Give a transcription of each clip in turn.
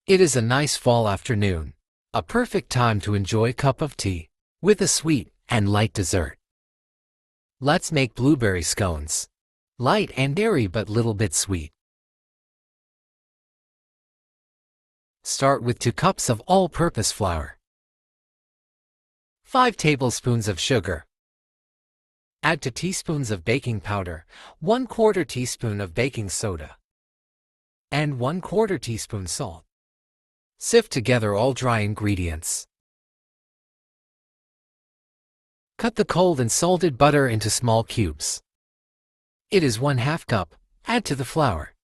It is a nice fall afternoon, a perfect time to enjoy a cup of tea with a sweet and light dessert. Let's make blueberry scones. Light and airy but little bit sweet. Start with 2 cups of all-purpose flour, 5 tablespoons of sugar. Add 2 teaspoons of baking powder, 1/4 teaspoon of baking soda, and 1/4 teaspoon salt. Sift together all dry ingredients. Cut the cold and salted butter into small cubes. It is 1/2 cup. Add to the flour.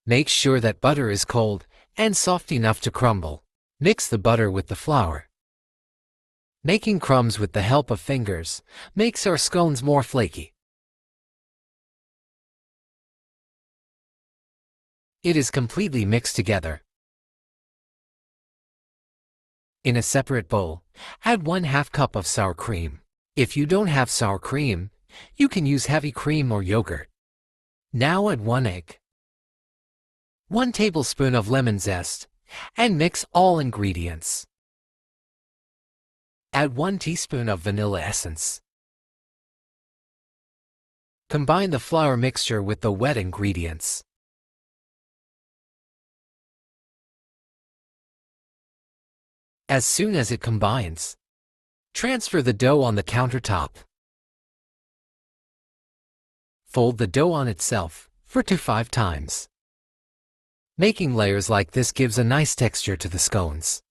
Make sure that butter is cold and soft enough to crumble. Mix the butter with the flour. Making crumbs with the help of fingers makes our scones more flaky. It is completely mixed together. In a separate bowl, add 1/2 cup of sour cream. If you don't have sour cream, you can use heavy cream or yogurt. Now add 1 egg, 1 tablespoon of lemon zest, and mix all ingredients. Add 1 teaspoon of vanilla essence. Combine the flour mixture with the wet ingredients. As soon as it combines, transfer the dough on the countertop. Fold the dough on itself 4 to 5 times. Making layers like this gives a nice texture to the scones.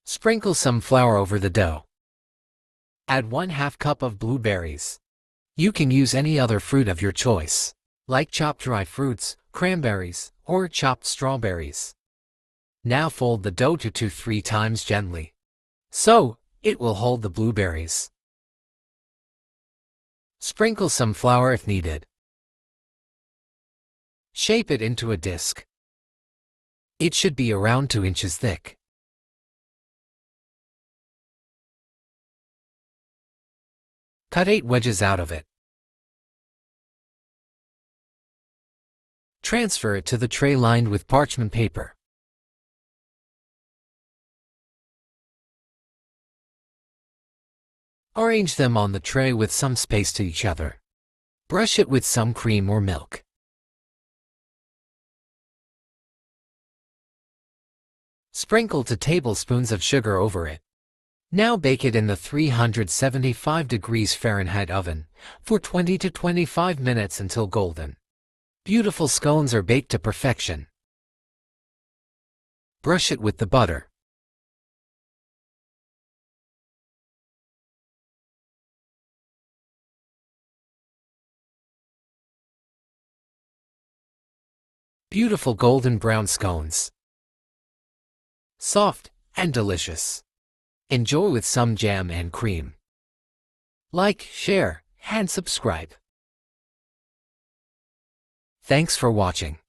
Sprinkle some flour over the dough. Add 1/2 cup of blueberries. You can use any other fruit of your choice, like chopped dry fruits, cranberries, or chopped strawberries. Now fold the dough 2 to 3 times gently, so it will hold the blueberries. Sprinkle some flour if needed. Shape it into a disc. It should be around 2 inches thick. Cut 8 wedges out of it. Transfer it to the tray lined with parchment paper. Arrange them on the tray with some space to each other. Brush it with some cream or milk. Sprinkle 2 tablespoons of sugar over it. Now bake it in the 375 degrees Fahrenheit oven for 20 to 25 minutes until golden. Beautiful scones are baked to perfection. Brush it with the butter. Beautiful golden brown scones. Soft and delicious. Enjoy with some jam and cream. Like, share, and subscribe. Thanks for watching.